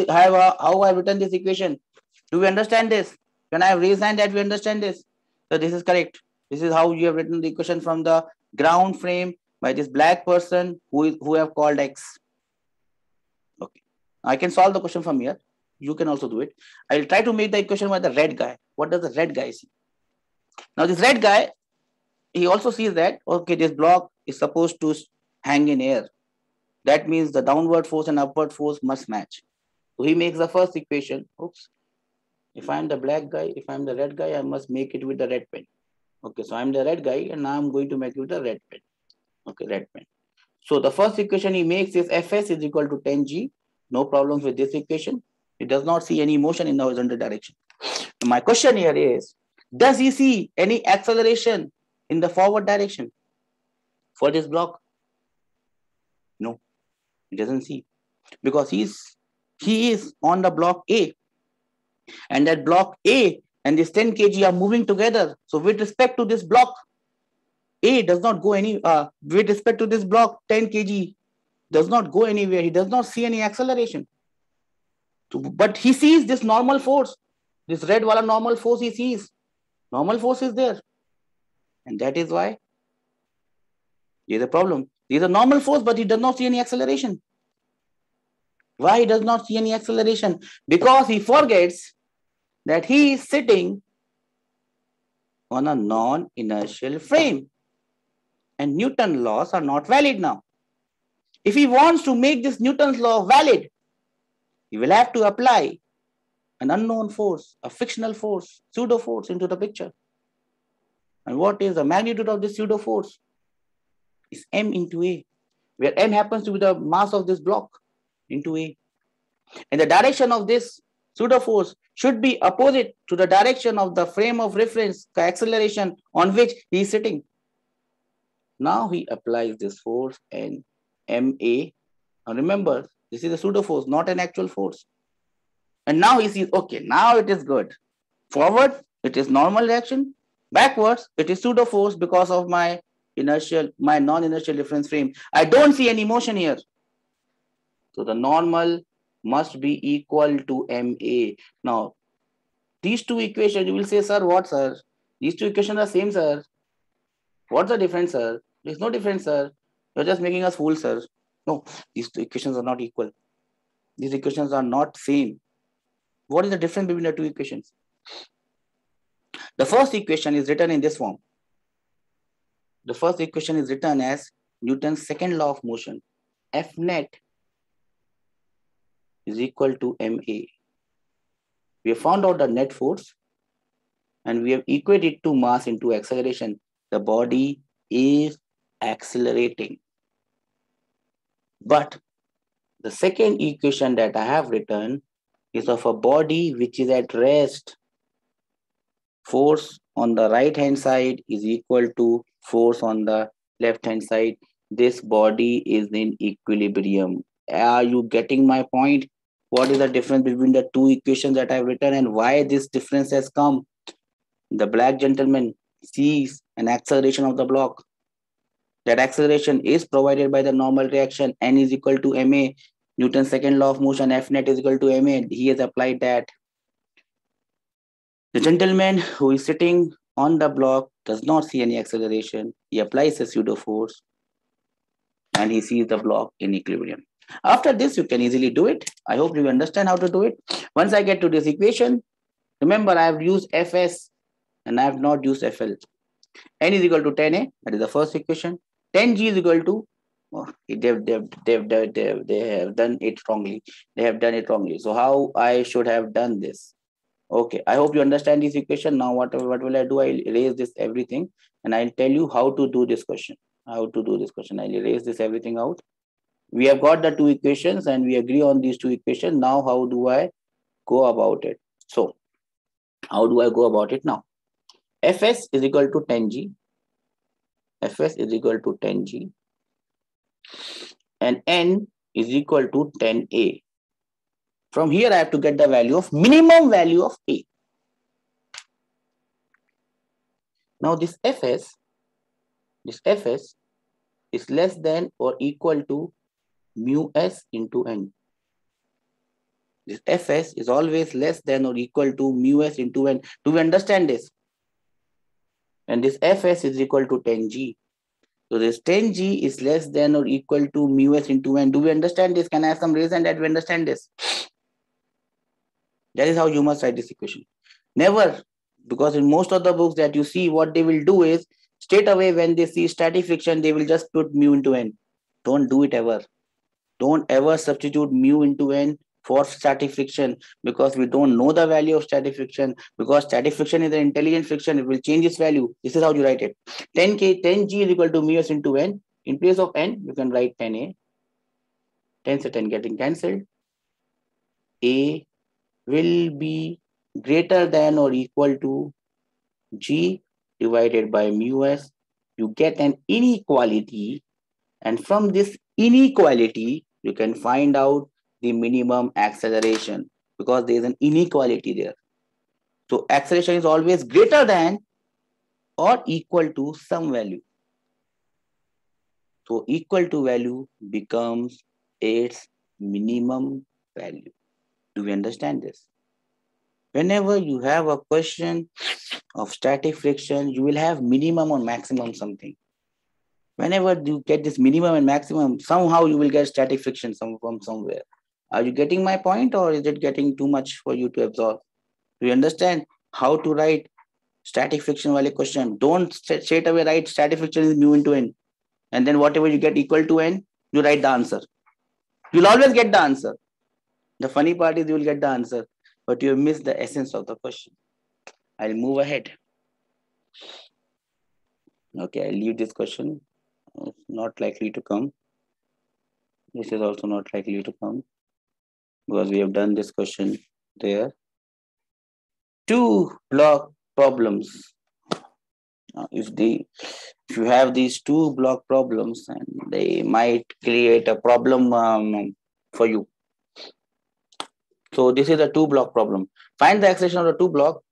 written this equation? Do we understand this? Can I have raised hand that we understand this? So this is correct. This is how you have written the equation from the ground frame by this black person who have called X. Okay. I can solve the question from here. You can also do it. I'll try to make the equation by the red guy. What does the red guy see? Now this red guy, he also sees that, okay, this block is supposed to hang in air. That means the downward force and upward force must match. So he makes the first equation. Oops. If I'm the black guy, if I'm the red guy, I must make it with the red pen. Okay, so I'm the red guy and now I'm going to make it with the red pen. Okay, red pen. So the first equation he makes is Fs is equal to 10g. No problems with this equation. It does not see any motion in the horizontal direction. My question here is, does he see any acceleration in the forward direction for this block? No, he doesn't see, because he is on the block A, and that block A and this 10 kg are moving together. So with respect to this block, A does not go any, with respect to this block, 10 kg does not go anywhere. He does not see any acceleration. So, but he sees this normal force, this red wala normal force he sees. Normal force is there. And that is why there's a problem. There's a normal force, but he does not see any acceleration. Why he does not see any acceleration? Because he forgets that he is sitting on a non-inertial frame. And Newton's laws are not valid now. If he wants to make this Newton's law valid, he will have to apply an unknown force, a frictional force, pseudo force into the picture. And what is the magnitude of this pseudo force? Is m into A, where m happens to be the mass of this block into A. And the direction of this pseudo force should be opposite to the direction of the frame of reference, the acceleration on which he is sitting. Now he applies this force and MA. Now remember, this is a pseudo force, not an actual force. And now he sees, okay, now it is good. Forward, it is normal reaction. Backwards, it is pseudo force because of my non-inertial reference frame. I don't see any motion here. So the normal must be equal to MA. Now, these two equations, you will say, sir, what, sir? These two equations are same, sir. What's the difference, sir? There's no difference, sir. You're just making us fool, sir. No, these two equations are not equal. These equations are not same. What is the difference between the two equations? The first equation is written in this form. The first equation is written as Newton's second law of motion. F net is equal to ma. We have found out the net force and we have equated to mass into acceleration. The body is accelerating. But the second equation that I have written is of a body which is at rest. Force on the right hand side is equal to force on the left hand side. This body is in equilibrium. Are you getting my point? What is the difference between the two equations that I've written and why this difference has come? The black gentleman sees an acceleration of the block. That acceleration is provided by the normal reaction. N is equal to ma. Newton's second law of motion, F net is equal to ma. He has applied that. The gentleman who is sitting on the block does not see any acceleration. He applies a pseudo force and he sees the block in equilibrium. After this, you can easily do it. I hope you understand how to do it. Once I get to this equation, remember I have used Fs and I have not used Fl. N is equal to 10A, that is the first equation. 10G is equal to, they have done it wrongly. They have done it wrongly. So how I should have done this? Okay, I hope you understand this equation. Now what will I do? I'll erase this everything and I'll tell you how to do this question. How to do this question. I'll erase this everything out. We have got the two equations and we agree on these two equations. Now how do I go about it? So how do I go about it now? Fs is equal to 10G. Fs is equal to 10G. And N is equal to 10A. From here, I have to get the value of minimum value of A. Now this Fs is less than or equal to mu s into N. This Fs is always less than or equal to mu s into N. Do we understand this? And this Fs is equal to 10G. So this 10G is less than or equal to mu s into N. Do we understand this? Can I have some reason that we understand this? That is how you must write this equation. Never, because in most of the books that you see, what they will do is straight away when they see static friction, they will just put mu into N. Don't do it ever. Don't ever substitute mu into N for static friction because we don't know the value of static friction. Because static friction is an intelligent friction, it will change its value. This is how you write it. 10G is equal to mu s into N. In place of N, you can write 10A. 10 to 10 getting cancelled. A will be greater than or equal to G divided by mu s. You get an inequality, and from this inequality, you can find out the minimum acceleration because there is an inequality there. So acceleration is always greater than or equal to some value. So equal to value becomes its minimum value. Do we understand this? Whenever you have a question of static friction, you will have minimum or maximum something. Whenever you get this minimum and maximum, somehow you will get static friction from somewhere. Are you getting my point or is it getting too much for you to absorb? Do you understand how to write static friction wale question? Don't straight away write static friction is mu into N. And then whatever you get equal to N, you write the answer. You'll always get the answer. The funny part is you will get the answer, but you have missed the essence of the question. I'll move ahead. Okay, I'll leave this question. It's not likely to come. This is also not likely to come because we have done this question there. Two block problems. If you have these two block problems, and they might create a problem for you. So this is a two block problem. Find the acceleration of the two block.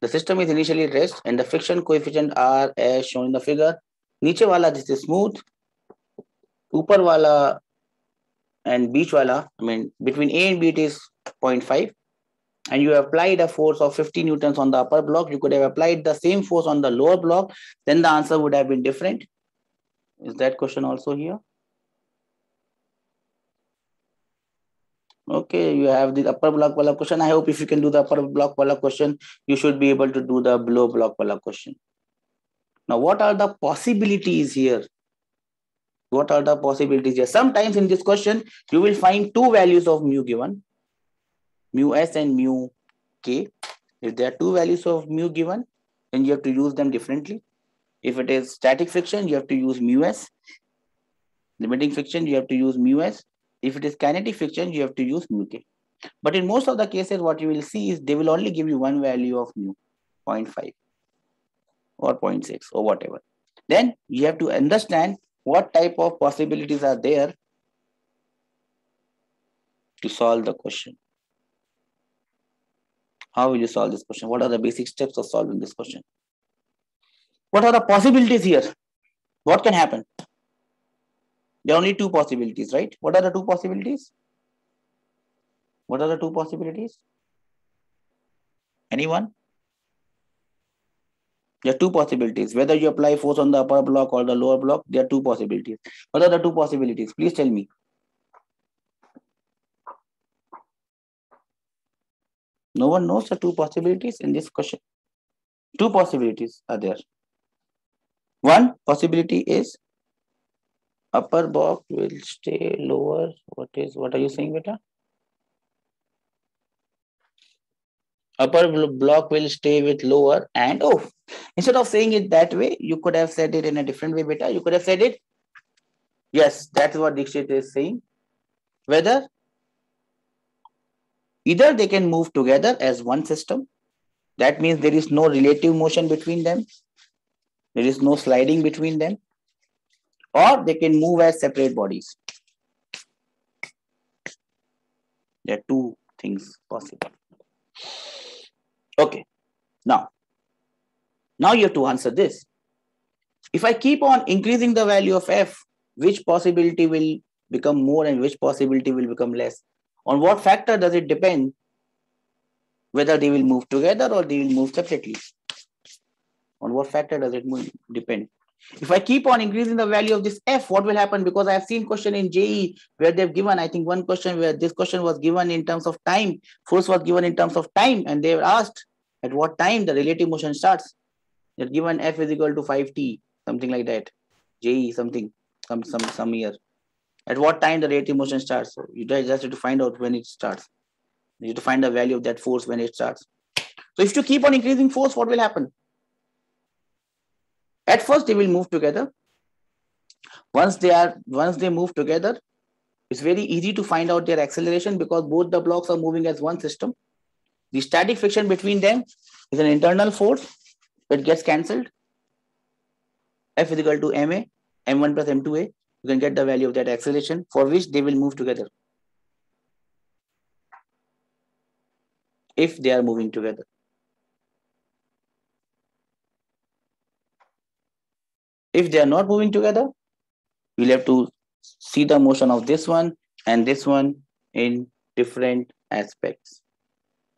The system is initially at rest and the friction coefficient are as shown in the figure. नीचे वाला this is smooth, ऊपर वाला and beach wala, I mean between A and B it is 0.5, and you applied a force of 50 newtons on the upper block. You could have applied the same force on the lower block, then the answer would have been different. Is that question also here? Okay, you have the upper block wala question. I hope if you can do the upper block wala question, you should be able to do the below block wala question. Now, what are the possibilities here? What are the possibilities here? Sometimes in this question, you will find two values of mu given, mu s and mu k. If there are two values of mu given, then you have to use them differently. If it is static friction, you have to use mu s. Limiting friction, you have to use mu s. If it is kinetic friction, you have to use mu k. But in most of the cases, what you will see is they will only give you one value of mu, 0.5 or 0.6 or whatever. Then you have to understand what type of possibilities are there to solve the question. How will you solve this question? What are the basic steps of solving this question? What are the possibilities here? What can happen? There are only two possibilities, right? What are the two possibilities? What are the two possibilities? Anyone? There are two possibilities. Whether you apply force on the upper block or the lower block, there are two possibilities. What are the two possibilities? Please tell me. No one knows the two possibilities in this question. Two possibilities are there. One possibility is upper block will stay lower. What are you saying, beta? Upper block will stay with lower, and instead of saying it that way, you could have said it in a different way, beta. You could have said it. Yes, that's what Dixit is saying. Whether either they can move together as one system. That means there is no relative motion between them. There is no sliding between them. Or they can move as separate bodies. There are two things possible. Okay. Now you have to answer this. If I keep on increasing the value of f, which possibility will become more and which possibility will become less? On what factor does it depend? Whether they will move together or they will move separately. On what factor does it depend? If I keep on increasing the value of this f, what will happen? Because I have seen question in JE where they've given, I think one question where this question was given in terms of time, force was given in terms of time, and they were asked at what time the relative motion starts. They're given f is equal to 5t, something like that. JE something, some year. At what time the relative motion starts? So you just have to find out when it starts. You have to find the value of that force when it starts. So if you keep on increasing force, what will happen? At first, they will move together. Once they move together, it's very easy to find out their acceleration because both the blocks are moving as one system. The static friction between them is an internal force. It gets cancelled. F is equal to ma, m1 plus m2a. You can get the value of that acceleration for which they will move together. If they are moving together. If they are not moving together, we'll have to see the motion of this one and this one in different aspects.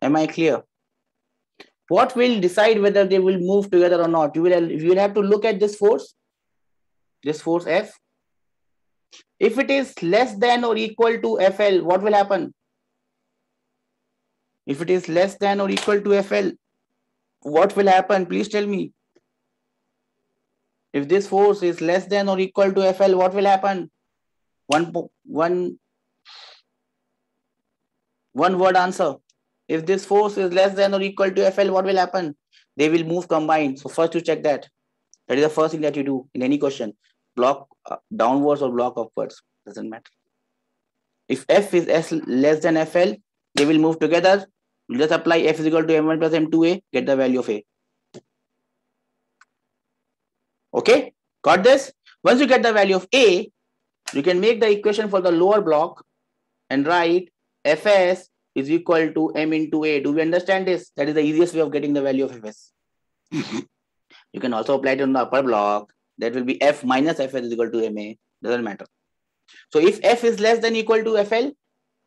Am I clear? What will decide whether they will move together or not? You will have to look at this force F. If it is less than or equal to FL, what will happen? If it is less than or equal to FL, what will happen? Please tell me. If this force is less than or equal to FL, what will happen? One word answer. If this force is less than or equal to FL, what will happen? They will move combined. So first you check that. That is the first thing that you do in any question. Block downwards or block upwards. Doesn't matter. If F is less than FL, they will move together. You just apply F is equal to M1 plus M2A, get the value of A. Okay, got this? Once you get the value of A, you can make the equation for the lower block and write Fs is equal to m into a. Do we understand this? That is the easiest way of getting the value of fs. You can also apply it on the upper block. That will be f minus fs is equal to ma. Doesn't matter. So if f is less than equal to fl,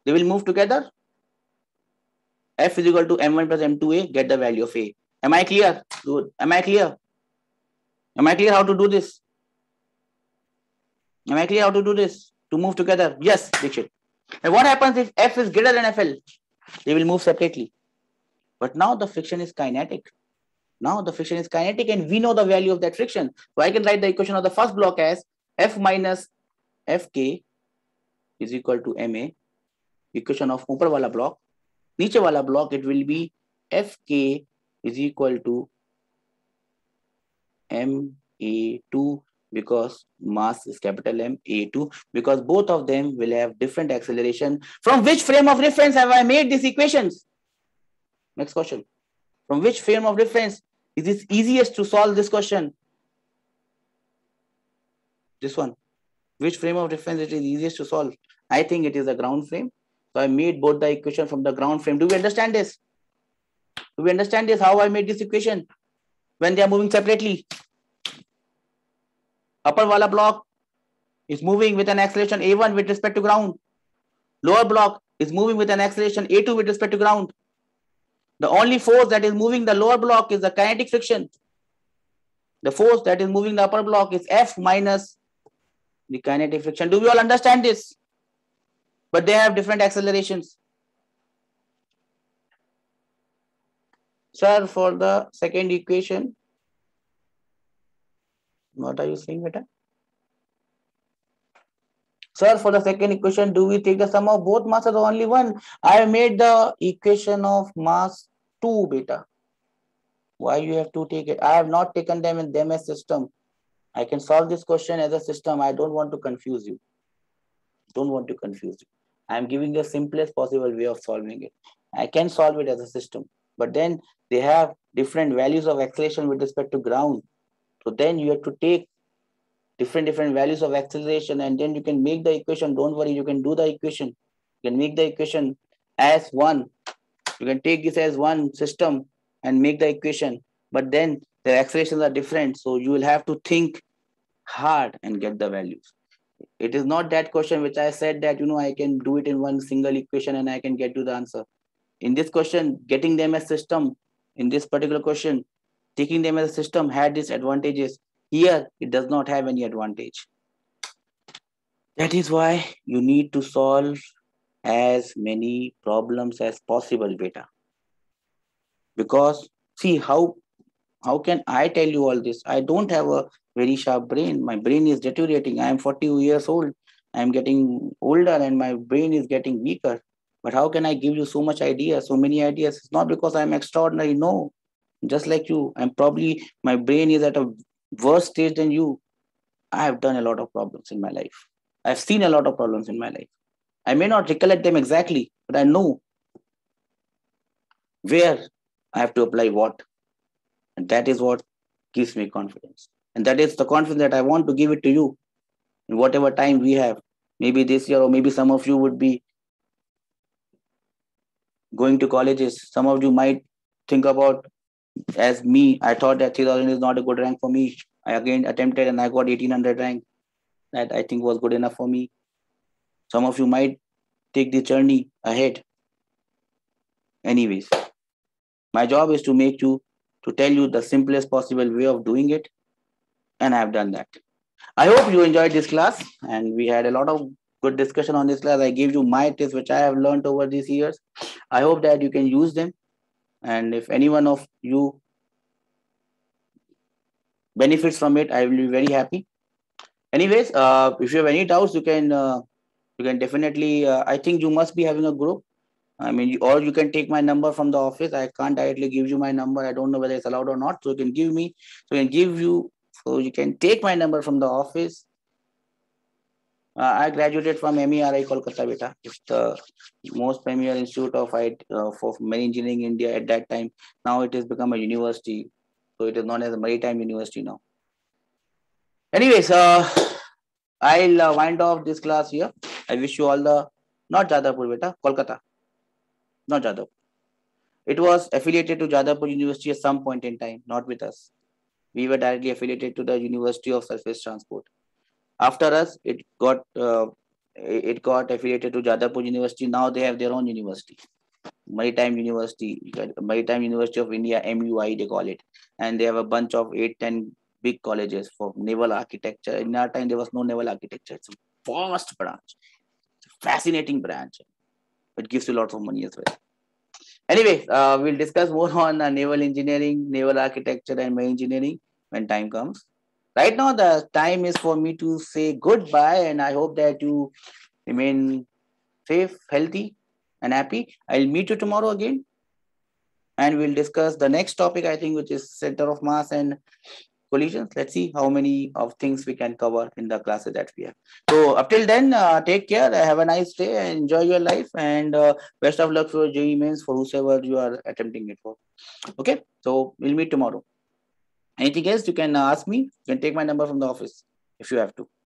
they will move together. F is equal to m1 plus m2a. Get the value of a. Am I clear? Am I clear? Am I clear how to do this? Am I clear how to do this? To move together? Yes, Dikshit. And what happens if f is greater than fl? They will move separately. But now the friction is kinetic. Now the friction is kinetic and we know the value of that friction. So I can write the equation of the first block as F minus Fk is equal to Ma. Equation of upper wala block. Niche wala block, it will be Fk is equal to Ma2 because mass is capital M, A2, because both of them will have different acceleration. From which frame of reference have I made these equations? Next question. From which frame of reference is it easiest to solve this question? This one. Which frame of reference it is easiest to solve? I think it is the ground frame. So I made both the equation from the ground frame. Do we understand this? Do we understand this? How I made this equation? When they are moving separately. Upper wala block is moving with an acceleration A1 with respect to ground. Lower block is moving with an acceleration A2 with respect to ground. The only force that is moving the lower block is the kinetic friction. The force that is moving the upper block is F minus the kinetic friction. Do we all understand this? But they have different accelerations. Sir, for the second equation, what are you saying, beta? Sir, for the second equation, do we take the sum of both masses or only one? I have made the equation of mass 2, beta. Why you have to take it? I have not taken them as system. I can solve this question as a system. I don't want to confuse you. Don't want to confuse you. I am giving the simplest possible way of solving it. I can solve it as a system, but then they have different values of acceleration with respect to ground. So then you have to take different values of acceleration and then you can make the equation. Don't worry, you can do the equation. You can make the equation as one. You can take this as one system and make the equation, but then the accelerations are different. So you will have to think hard and get the values. It is not that question which I said that, I can do it in one single equation and I can get to the answer. In this question, getting them as system, in this particular question, taking them as a system had its advantages. Here, it does not have any advantage. That is why you need to solve as many problems as possible, beta. Because see, how can I tell you all this? I don't have a very sharp brain. My brain is deteriorating. I am 40 years old. I am getting older and my brain is getting weaker. But how can I give you so much ideas, so many ideas? It's not because I'm extraordinary. No, just like you. I'm probably, my brain is at a worse stage than you. I have done a lot of problems in my life. I've seen a lot of problems in my life. I may not recollect them exactly, but I know where I have to apply what. And that is what gives me confidence. And that is the confidence that I want to give it to you in whatever time we have. Maybe this year, or maybe some of you would be going to colleges. Some of you might think about, as me, I thought that 3000 is not a good rank for me. I again attempted and I got 1800 rank. That I think was good enough for me. Some of you might take the journey ahead. Anyways, my job is to make you, to tell you the simplest possible way of doing it. And I have done that. I hope you enjoyed this class and we had a lot of good discussion on this class. I gave you my tips, which I have learned over these years. I hope that you can use them. And if any one of you benefits from it, I will be very happy. Anyways, if you have any doubts, you can definitely, I think you must be having a group. I mean, or you can take my number from the office. I can't directly give you my number. I don't know whether it's allowed or not. So you can give me, so you can take my number from the office. I graduated from MERI Kolkata, beta. It's the most premier institute of for marine engineering in India at that time. Now it has become a university. So it is known as a maritime university now. Anyways, I'll wind off this class here. I wish you all the, not Jadavpur, beta, Kolkata. not Jadavpur. It was affiliated to Jadavpur University at some point in time, not with us. We were directly affiliated to the University of Surface Transport. After us, it got affiliated to Jadavpur University. Now they have their own university, Maritime University of India, MUI they call it, and they have a bunch of 8-10 big colleges for naval architecture. In our time, there was no naval architecture. It's a vast branch, it's a fascinating branch. It gives you lots of money as well. Anyway, we'll discuss more on naval engineering, naval architecture, and marine engineering when time comes. Right now, the time is for me to say goodbye, and I hope that you remain safe, healthy, and happy. I'll meet you tomorrow again, and we'll discuss the next topic, I think, which is center of mass and collisions. Let's see how many of things we can cover in the classes that we have. So up till then, take care, have a nice day, and enjoy your life, and best of luck for JEE mains for whosoever you are attempting it for. Okay, so we'll meet tomorrow. Anything else you can ask me. You can take my number from the office if you have to.